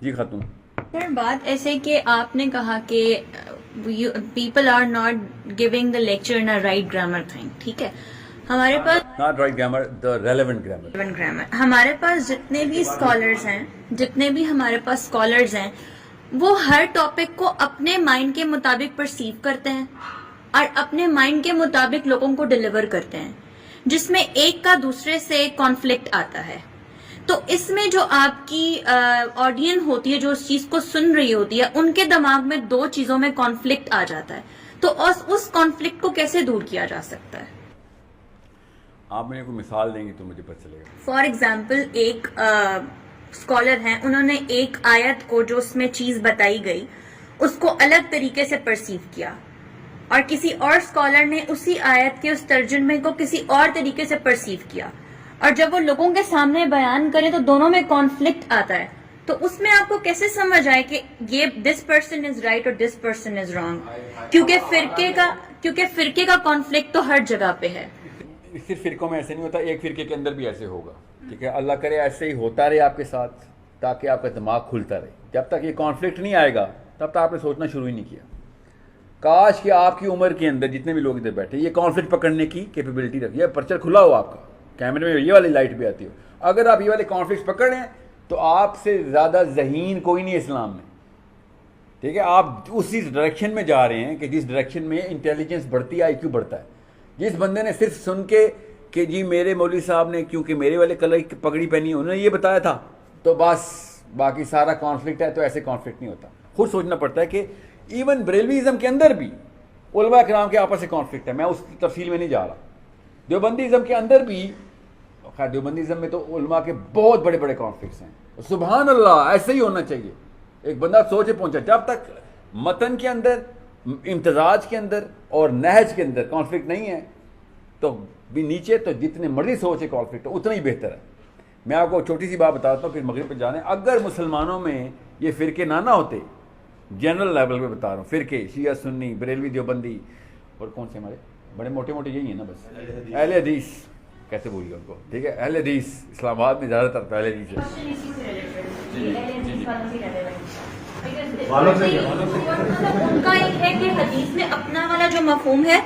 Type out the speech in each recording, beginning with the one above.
جی خاتون. سر بات ایسے کہ آپ نے کہا کہ people are not giving the lecture in right grammar thing. ٹھیک ہے, ہمارے پاس not right grammar, the relevant grammar, ہمارے پاس جتنے بھی اسکالرز ہیں, ہمارے پاس اسکالرز ہیں, وہ ہر ٹاپک کو اپنے مائنڈ کے مطابق پرسیو کرتے ہیں اور اپنے مائنڈ کے مطابق لوگوں کو ڈیلیور کرتے ہیں, جس میں ایک کا دوسرے سے کانفلکٹ آتا ہے. تو اس میں جو آپ کی آڈینس ہوتی ہے, جو اس چیز کو سن رہی ہوتی ہے, ان کے دماغ میں دو چیزوں میں کانفلکٹ آ جاتا ہے. تو اس کانفلکٹ کو کیسے دور کیا جا سکتا ہے؟ آپ مجھے کوئی مثال دیں گی تو مجھے پتہ چلے گا. فار ایگزامپل ایک اسکالر ہیں, انہوں نے ایک آیت کو جو اس میں چیز بتائی گئی اس کو الگ طریقے سے پرسیو کیا, اور کسی اور اسکالر نے اسی آیت کے اس ترجمے کو کسی اور طریقے سے پرسیو کیا, اور جب وہ لوگوں کے سامنے بیان کریں تو دونوں میں کانفلکٹ آتا ہے. تو اس میں آپ کو کیسے سمجھ آئے کہ یہ دس پرسن از رائٹ اور دس پرسن از رانگ, کیونکہ فرقے کا کانفلکٹ تو ہر جگہ پہ ہے. صرف فرقوں میں ایسے نہیں ہوتا, ایک فرقے کے اندر بھی ایسے ہوگا. ٹھیک ہے, اللہ کرے ایسے ہی ہوتا رہے آپ کے ساتھ, تاکہ آپ کا دماغ کھلتا رہے. جب تک یہ کانفلکٹ نہیں آئے گا تب تک آپ نے سوچنا شروع ہی نہیں کیا. کاش کہ آپ کی عمر کے اندر جتنے بھی لوگ ادھر بیٹھے یہ کانفلکٹ پکڑنے کی کیپیبلٹی رکھیے. یہ پرچر کھلا ہو, آپ کا کیمرے میں یہ والی لائٹ بھی آتی ہو. اگر آپ یہ والے کانفلکٹ پکڑ رہے ہیں تو آپ سے زیادہ ذہین کوئی نہیں اسلام میں. ٹھیک ہے, آپ اسی ڈائریکشن میں جا رہے ہیں کہ جس ڈائریکشن میں انٹیلیجنس بڑھتی ہے, آئی کیو بڑھتا ہے. جس بندے نے صرف سن کے کہ جی میرے مولوی صاحب نے کیونکہ میرے والے کلر کی پگڑی پہنی ہے انہوں نے یہ بتایا تھا, تو بس باقی سارا کانفلکٹ ہے. تو ایسے کانفلکٹ نہیں ہوتا. خود سوچنا پڑتا ہے کہ ایون بریلویزم کے اندر بھی علماء کرام کے آپس سے کانفلکٹ ہے. میں اس تفصیل میں نہیں جا رہا. دیوبندیزم کے اندر بھی, خیر دیوبندیزم میں تو علماء کے بہت بڑے بڑے کانفلکٹس ہیں. سبحان اللہ, ایسے ہی ہونا چاہیے. ایک بندہ سوچے پہنچا, جب تک متن کے اندر, امتزاج کے اندر اور نہج کے اندر کانفلکٹ نہیں ہے تو بھی نیچے تو جتنے مرضی سوچے کانفلکٹ اتنا ہی بہتر ہے. میں آپ کو چھوٹی سی بات بتاتا ہوں پھر مغرب پہ جانے. اگر مسلمانوں میں یہ فرقے نہ ہوتے, جنرل لیول پہ بتا رہا ہوں, فرقے شیعہ سنی بریلوی دیوبندی اور کون سے ہمارے بڑے موٹے موٹے یہی ہیں نا, بس اہل حدیث کیسے بولیے ان کو. ٹھیک ہے, اہل حدیث اسلام آباد میں زیادہ تر اہل حدیث ان کا ایک ہے کہ حدیث میں اپنا والا جو مفہوم ہے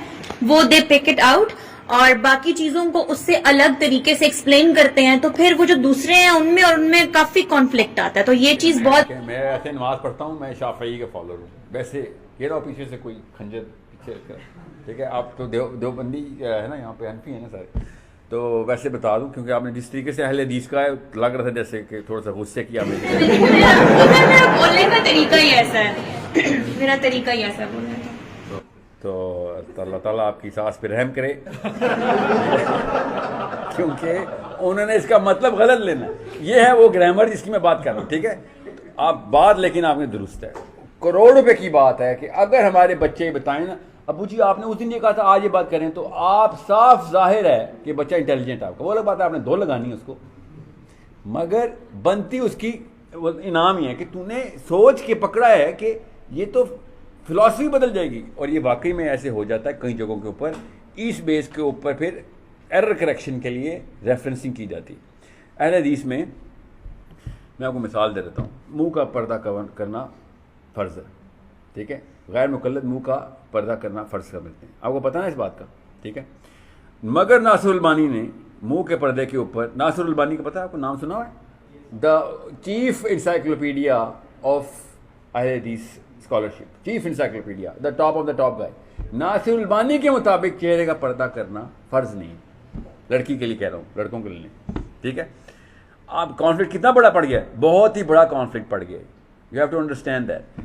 وہ دے پک اٹ آؤٹ, اور باقی چیزوں کو اس سے الگ طریقے سے ایکسپلین کرتے ہیں. تو پھر وہ جو دوسرے ہیں ان میں کافی کانفلکٹ آتا ہے. تو یہ چیز بہت, میں ایسے نماز پڑھتا ہوں, میں شافعی کا فالوور ہوں. ویسے یہ رہو پیچھے سے کوئی کھنجر پیچھے. ٹھیک ہے, آپ تو دیوبندی ہے نا, یہاں پہ حنفی ہیں نا سارے. تو ویسے بتا دوں کیونکہ آپ نے جس طریقے سے اہل حدیث کا ہے لگ رہا تھا جیسے کہ تھوڑا سا غصے کیا. میرا بولنے کا طریقہ ہی ایسا ہے, میرا طریقہ ہی ایسا بولنے کا. تو اللہ تعالیٰ آپ کی سانس پہ رحم کرے کیونکہ انہوں نے اس کا مطلب غلط لینا. یہ ہے وہ گرامر جس کی میں بات کر رہا ہوں. ٹھیک ہے, آپ بات لیکن آپ نے درست ہے. کروڑ روپے کی بات ہے کہ اگر ہمارے بچے بتائیں نا, ابو جی آپ نے اس دن یہ کہا تھا آج یہ بات کریں, تو آپ صاف ظاہر ہے کہ بچہ انٹیلیجنٹ آپ کا. وہ الگ بات ہے آپ نے دو لگانی ہے اس کو, مگر بنتی اس کی انعام ہی ہے کہ تو نے سوچ کے پکڑا ہے کہ یہ تو فلاسفی بدل جائے گی. اور یہ واقعی میں ایسے ہو جاتا ہے کئی جگہوں کے اوپر. اس بیس کے اوپر پھر ایرر کریکشن کے لیے ریفرنسنگ کی جاتی. اہل حدیث میں آپ کو مثال دے دیتا ہوں. منہ کا پردہ کرنا فرض ہے. ٹھیک ہے, غیر مقلد منہ کا پردہ کرنا فرض سمجھتے ہیں. آپ کو پتہ نا اس بات کا. ٹھیک ہے, مگر ناصر البانی نے منہ کے پردے کے اوپر, ناصر البانی کا پتہ ہے آپ کو, نام سنا ہوا ہے, دا چیف انسائکلوپیڈیا آف اہل حدیث scholarship, chief encyclopedia, the top of the top guy. Nasir Albani کے مطابق چہرے کا پردہ کرنا فرض نہیں. لڑکی کے لیے کہہ رہا ہوں, لڑکوں کے لیے نہیں. ٹھیک ہے, اب کانفلکٹ کتنا بڑا پڑ گیا ہے, بہت ہی بڑا کانفلکٹ پڑ گیا ہے. You have to understand that.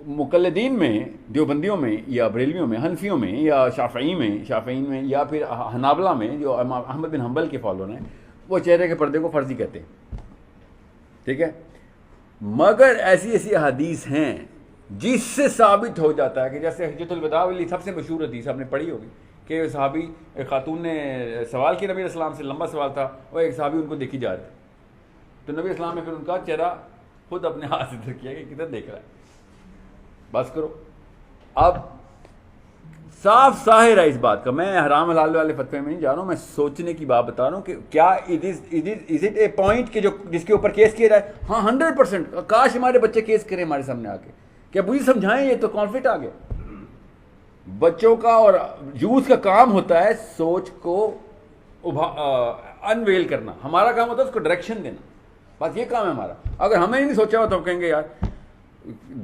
مقلدین میں, دیوبندیوں میں یا بریلویوں میں, حنفیوں میں یا شافعین میں یا پھر حنابلہ میں جو احمد بن حنبل کے فالوور ہیں, وہ چہرے کے پردے کو فرضی کہتے ہیں. ٹھیک ہے, مگر ایسی حدیث ہیں جس سے ثابت ہو جاتا ہے کہ جیسے حجۃ الوداع والی سب سے مشہور حدیث آپ نے پڑھی ہوگی کہ صحابی, ایک خاتون نے سوال کیا نبی علیہ السلام سے, لمبا سوال تھا, اور ایک صحابی ان کو دیکھی جا رہے تھے, تو نبی علیہ السلام نے پھر ان کا چہرہ خود اپنے ہاتھ سے کیا کہ کدھر دیکھ رہا ہے, بس کرو. اب صاف ظاہر ہے اس بات کا. میں حرام حلال والے فتوے میں نہیں جا رہا ہوں, میں سوچنے کی بات بتا رہا ہوں کہ کیا از اٹ اے پوائنٹ کہ جو جس کے اوپر کیس کیا جائے. ہاں 100%. کاش ہمارے بچے کیس کریں ہمارے سامنے آ کے کہ ابو جی سمجھائیں, یہ تو کانفلکٹ آ گیا. بچوں کا اور یوتھ کا کام ہوتا ہے سوچ کو انویل کرنا, ہمارا کام ہوتا ہے اس کو ڈائریکشن دینا, بس یہ کام ہے ہمارا. اگر ہمیں نہیں سوچا ہوا تو ہم کہیں گے یار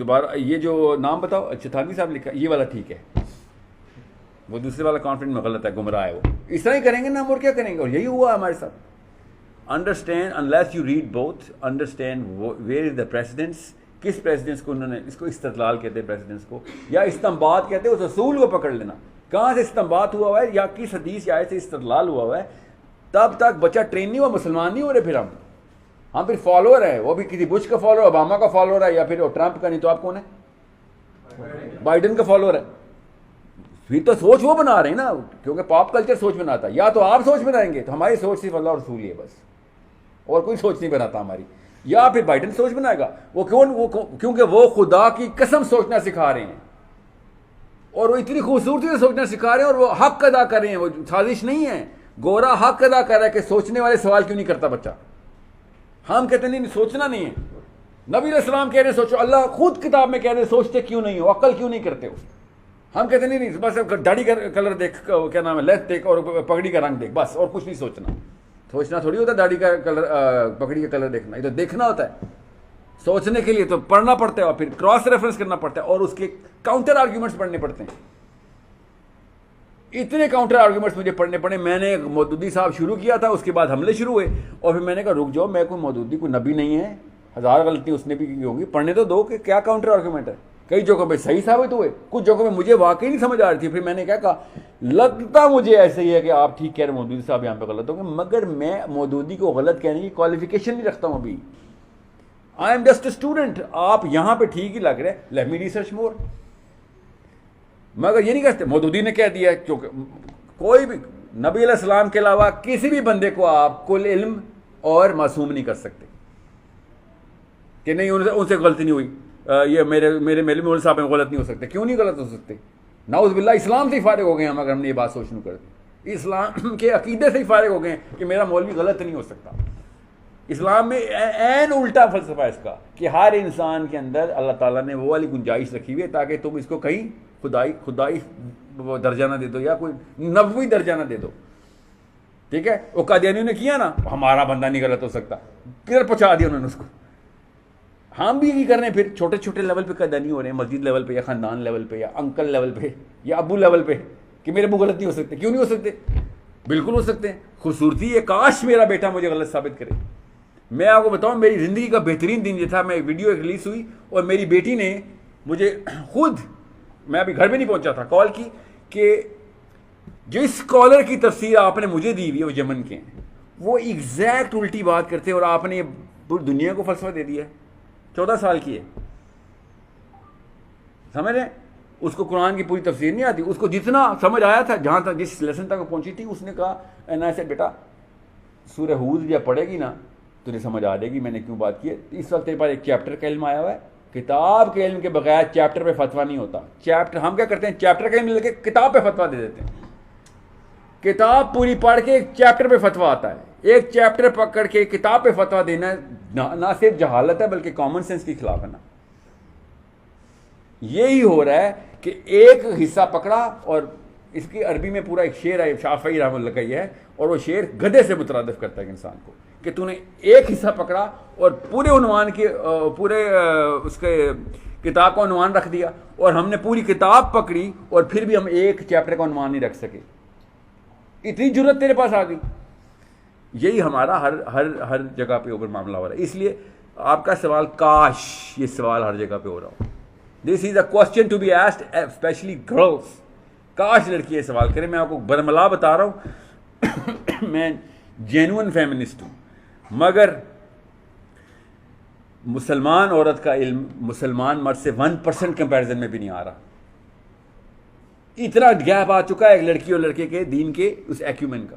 دوبارہ یہ جو نام بتاؤ, اچھا تھانوی صاحب لکھا, یہ والا ٹھیک ہے, وہ دوسرے والا کانفیڈنٹ میں غلط ہے, گمراہ ہے, وہ اس طرح ہی کریں گے نا ہم, اور کیا کریں گے. اور یہی ہوا ہمارے ساتھ. Understand unless you read both, understand where is the precedence, کس پریسیڈنس کو انہوں نے, اس کو استدلال کہتے ہیں پریسیڈنس کو, یا استنباط کہتے ہیں, اس اصول کو پکڑ لینا کہاں سے استنباط ہوا ہوا ہے یا کس حدیث یا آیت سے استدلال ہوا ہوا ہے. تب تک بچہ ٹرین نہیں ہوا, مسلمان نہیں ہو رہے. پھر ہم پھر فالوور ہیں, وہ بھی کسی بش کا فالوور, اوباما کا فالوور ہے, یا پھر ٹرمپ کا. نہیں تو آپ کون ہے, بائیڈن کا فالوور ہے. پھر تو سوچ وہ بنا رہے ہیں نا, کیونکہ پاپ کلچر سوچ بناتا ہے. یا تو آپ سوچ بنائیں گے, تو ہماری سوچ صرف اللہ اور رسول ہی ہے بس, اور کوئی سوچ نہیں بناتا ہماری. یا پھر بائیڈن سوچ بنائے گا. وہ کیونکہ وہ خدا کی قسم سوچنا سکھا رہے ہیں, اور وہ اتنی خوبصورتی سے سوچنا سکھا رہے ہیں, اور وہ حق ادا کر رہے ہیں, وہ سازش نہیں ہے. گورا حق ادا کر رہا ہے کہ سوچنے والے سوال کیوں نہیں کرتا بچہ. ہم کہتے نہیں سوچنا نہیں ہے. نبی علیہ السلام کہہ رہے سوچو, اللہ خود کتاب میں کہہ رہے سوچتے کیوں نہیں ہو, عقل کیوں نہیں کرتے ہو. ہم کہتے نہیں بس داڑھی کا کلر دیکھ, کیا نام ہے, لیت دیکھ, اور پگڑی کا رنگ دیکھ, بس, اور کچھ نہیں سوچنا. سوچنا تھوڑی ہوتا ہے داڑھی کا کلر, پگڑی کا کلر دیکھنا, یہ تو دیکھنا ہوتا ہے. سوچنے کے لیے تو پڑھنا پڑتا ہے, اور پھر کراس ریفرنس کرنا پڑتا ہے, اور اس کے کاؤنٹر آرگیومنٹس پڑھنے پڑتے ہیں. اتنے کاؤنٹر آرگیومنٹس مجھے پڑھنے پڑے. میں نے مودودی صاحب شروع کیا تھا, اس کے بعد حملے شروع ہوئے, اور پھر میں نے کہا رک جاؤ, میں کوئی مودودی کوئی نبی نہیں ہے, ہزار غلطی اس نے بھی کی ہوگی, پڑھنے تو دو کہ کیا کاؤنٹر آرگیومنٹ ہے. کئی جگہوں پہ صحیح ثابت ہوئے, کچھ جگہوں پہ مجھے واقعی نہیں سمجھ آ رہی تھی. پھر میں نے کیا کہا, لگتا مجھے ایسے ہی ہے کہ آپ ٹھیک کہہ رہے مودودی صاحب یہاں پہ غلط ہو گئے, مگر میں مودودی کو غلط کہنے کی کوالیفیکیشن نہیں رکھتا ہوں ابھی. I am just a student. آپ یہاں پہ ٹھیک ہی لگ رہے, لیٹ می ریسرچ مور. مگر یہ نہیں کہتے مودودی نے کہہ دیا, کیونکہ کوئی بھی نبی علیہ السلام کے علاوہ کسی بھی بندے کو آپ کل علم اور معصوم نہیں کر سکتے کہ نہیں ان سے غلطی نہیں ہوئی, یہ میرے مولوی صاحب میں غلط نہیں ہو سکتے. کیوں نہیں غلط ہو سکتے؟ نعوذ باللہ, اسلام سے ہی فارغ ہو گئے ہم اگر ہم نے یہ بات سوچنی کرتے. اسلام کے عقیدے سے ہی فارغ ہو گئے کہ میرا مولوی غلط نہیں ہو سکتا. اسلام میں عین الٹا فلسفہ ہے اس کا کہ ہر انسان کے اندر اللہ تعالیٰ نے وہ والی گنجائش رکھی ہوئی ہے تاکہ تم اس کو کہیں خدائی وہ درجہ نہ دے دو, یا کوئی نبوی درجہ نہ دے دو. ٹھیک ہے, وہ قادیانیوں نے کیا نا, ہمارا بندہ نہیں غلط ہو سکتا, کدھر پہنچا دیا انہوں نے اس کو. ہم بھی یہی کر رہے ہیں, پھر چھوٹے چھوٹے لیول پہ قادیانی ہو رہے ہیں, مسجد لیول پہ, یا خاندان لیول پہ, یا انکل لیول پہ, یا ابو لیول پہ, کہ میرے ابو غلط نہیں ہو سکتے. کیوں نہیں ہو سکتے؟ بالکل ہو سکتے ہیں. خوبصورتی ہے, کاش میرا بیٹا مجھے غلط ثابت کرے. میں آپ کو بتاؤں, میری زندگی کا بہترین دن یہ تھا, میں ویڈیو ریلیز ہوئی اور میری بیٹی نے مجھے خود, میں ابھی گھر میں نہیں پہنچا تھا, کال کی کہ جو اسکالر کی تفسیر آپ نے مجھے دی ہوئی ہے وہ یمن کے ہیں, وہ ایگزیکٹ الٹی بات کرتے ہیں, اور آپ نے پوری دنیا کو فلسفہ دے دیا ہے. 14 سال کی ہے, سمجھ رہے ہیں. اس کو قرآن کی پوری تفسیر نہیں آتی, اس کو جتنا سمجھ آیا تھا, جہاں تک جس لیسن تک وہ پہنچی تھی, اس نے کہا اینا سے بیٹا سورہ ہود جب پڑھے گی نا تجھے سمجھ آ جائے گی میں نے کیوں بات کی ہے. اس وقت تیرے پاس ایک چیپٹر کا علم آیا ہوا ہے, کتاب کے علم کے بغیر چیپٹر پہ فتویٰ نہیں ہوتا. چیپٹر ہم کیا کرتے ہیں, چیپٹر کا علم لے کے کتاب پہ فتویٰ دے دیتے ہیں. کتاب پوری پڑھ کے ایک چیپٹر پہ فتویٰ آتا ہے. ایک چیپٹر پکڑ کے کتاب پہ فتویٰ دینا نہ صرف جہالت ہے بلکہ کامن سینس کے خلاف ہے نا. یہی ہو رہا ہے کہ ایک حصہ پکڑا, اور اس کی عربی میں پورا ایک شعر ہے, شافعی رحمۃ اللہ کا یہ ہے, اور وہ شعر گدھے سے مترادف کرتا ہے انسان کو, کہ تو نے ایک حصہ پکڑا اور پورے عنوان کے پورے اس کے کتاب کا عنوان رکھ دیا, اور ہم نے پوری کتاب پکڑی اور پھر بھی ہم ایک چیپٹر کا عنوان نہیں رکھ سکے. اتنی جرت تیرے پاس آ گئی. یہی ہمارا ہر جگہ پہ اوپر معاملہ ہو رہا ہے. اس لیے آپ کا سوال, کاش یہ سوال ہر جگہ پہ ہو رہا ہو. This is a question to be asked especially girls. کاش لڑکی یہ سوال کرے. میں آپ کو برملا بتا رہا ہوں, میں جینون فیمنسٹ ہوں, مگر مسلمان عورت کا علم مسلمان مرد سے 1% کمپیریزن میں بھی نہیں آ رہا. اتنا گیپ آ چکا ہے ایک لڑکی اور لڑکے کے دین کے اس ایکیومن کا.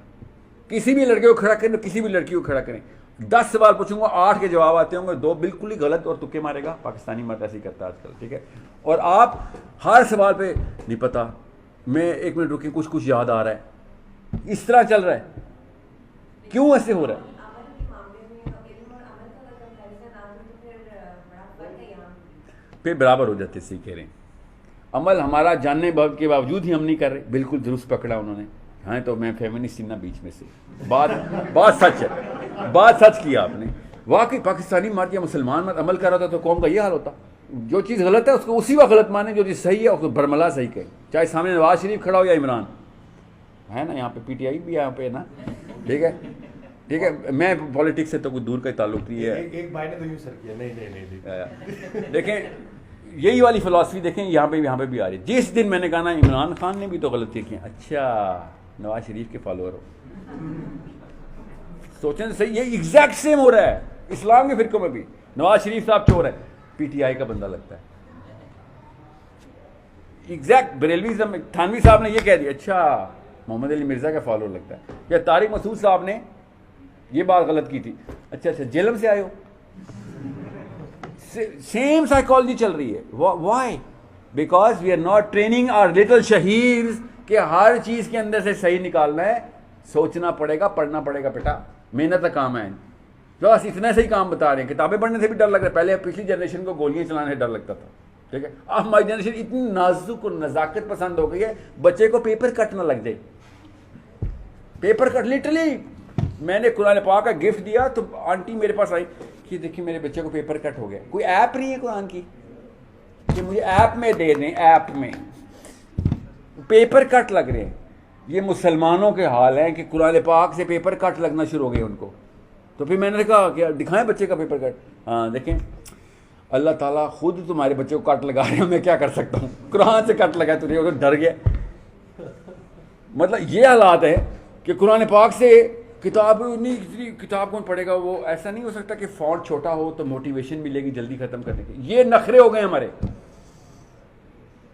کسی بھی لڑکے کو کھڑا کریں, کسی بھی لڑکی کو کھڑا کریں, 10 سوال پوچھوں گا, 8 کے جواب آتے ہوں گے, 2 بالکل ہی غلط اور تکے مارے گا. پاکستانی مرد ایسے ہی کرتا ہے آج کل, ٹھیک ہے. اور آپ ہر سوال پہ نہیں پتا, میں 1 منٹ رکیں، کچھ یاد آ رہا ہے، اس طرح چل رہا ہے، کیوں ایسے ہو رہا ہے؟ پھر برابر ہو جاتے، صحیح کہہ رہے ہیں. عمل ہمارا جاننے کے باوجود ہی ہم نہیں کر رہے. بالکل درست پکڑا انہوں نے. ہاں تو میں فیمنسٹ ہوں نا بیچ میں سے. بات سچ ہے، بات سچ کیا آپ نے. واقعی پاکستانی مرد یا مسلمان مرد عمل کر رہا ہوتا تو قوم کا یہ حال ہوتا. جو چیز غلط ہے اس کو اسی وقت غلط مانے، جو چیز صحیح ہے اس کو برملا صحیح کہے، چاہے سامنے نواز شریف کھڑا ہو یا عمران ہے نا. یہاں پہ پی ٹی آئی بھی یہاں پہ نا. ٹھیک ہے ٹھیک ہے، میں پالیٹکس سے تو کوئی دور کا تعلق نہیں ہے. ایک بھائی نے تو یوں سر کیا، نہیں دیکھیں یہی والی فلاسفی دیکھیں یہاں پہ بھی آ رہی ہے. جس دن میں نے کہا نا عمران خان نے بھی تو غلطی کی، اچھا نواز شریف کے فالوور ہو، سوچیں صحیح. یہ ایگزیکٹ سیم ہو رہا ہے اسلام کے فرقوں میں بھی. نواز شریف صاحب چور ہے، پی ٹی آئی کا بندہ لگتا ہے. ایگزیکٹ بریلویزم میں تھانوی صاحب نے یہ کہہ دیا، اچھا محمد علی مرزا کا فالوور لگتا ہے. یا طارق مسعود صاحب نے یہ بات غلط کی تھی، اچھا جیلم سے آئے ہو. سیم سائیکالوجی چل رہی ہے. Why? Because we are not training our little shaheeds کہ ہر چیز کے اندر سے صحیح نکالنا ہے. سوچنا پڑے گا، پڑھنا پڑے گا بیٹا، محنت کا کام ہے. بس اتنا صحیح کام بتا رہے ہیں. کتابیں پڑھنے سے بھی ڈر لگ رہا ہے. پہلے پچھلی جنریشن کو گولیاں چلانے سے ڈر لگتا تھا، ٹھیک ہے. اب ہماری جنریشن اتنی نازک اور نزاکت پسند ہو گئی ہے، بچے کو پیپر کٹ نہ لگ جائے. پیپر کٹ لٹرلی. میں نے قرآن پاک کا گفٹ دیا تو آنٹی میرے پاس آئی کہ دیکھیے میرے بچے کو پیپر کٹ ہو گیا. کوئی ایپ نہیں ہے قرآن کی کہ مجھے ایپ میں دے دیں، ایپ میں پیپر کٹ لگ رہے ہیں. یہ مسلمانوں کے حال ہیں کہ قرآن پاک سے پیپر کٹ لگنا شروع ہو گئے ان کو. تو پھر میں نے کہا کہ دکھائیں بچے کا پیپر کٹ. ہاں دیکھیں اللہ تعالیٰ خود تمہارے بچے کو کٹ لگا رہے ہیں، میں کیا کر سکتا ہوں. قرآن سے کٹ لگا تو ڈر گیا. مطلب یہ حالات ہے کہ قرآن پاک سے کتاب نہیں، کتاب کون پڑھے گا. وہ ایسا نہیں ہو سکتا کہ فونٹ چھوٹا ہو تو موٹیویشن ملے گی جلدی ختم کرنے کی. یہ نخرے ہو گئے ہمارے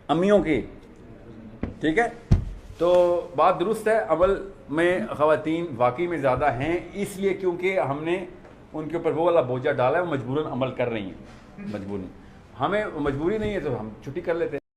امیوں کے. ٹھیک ہے، تو بات درست ہے. عمل میں خواتین واقعی میں زیادہ ہیں، اس لیے کیونکہ ہم نے ان کے اوپر وہ والا بوجھا ڈالا ہے، وہ مجبوراً عمل کر رہی ہیں. مجبوری، ہمیں مجبوری نہیں ہے تو ہم چھٹی کر لیتے ہیں.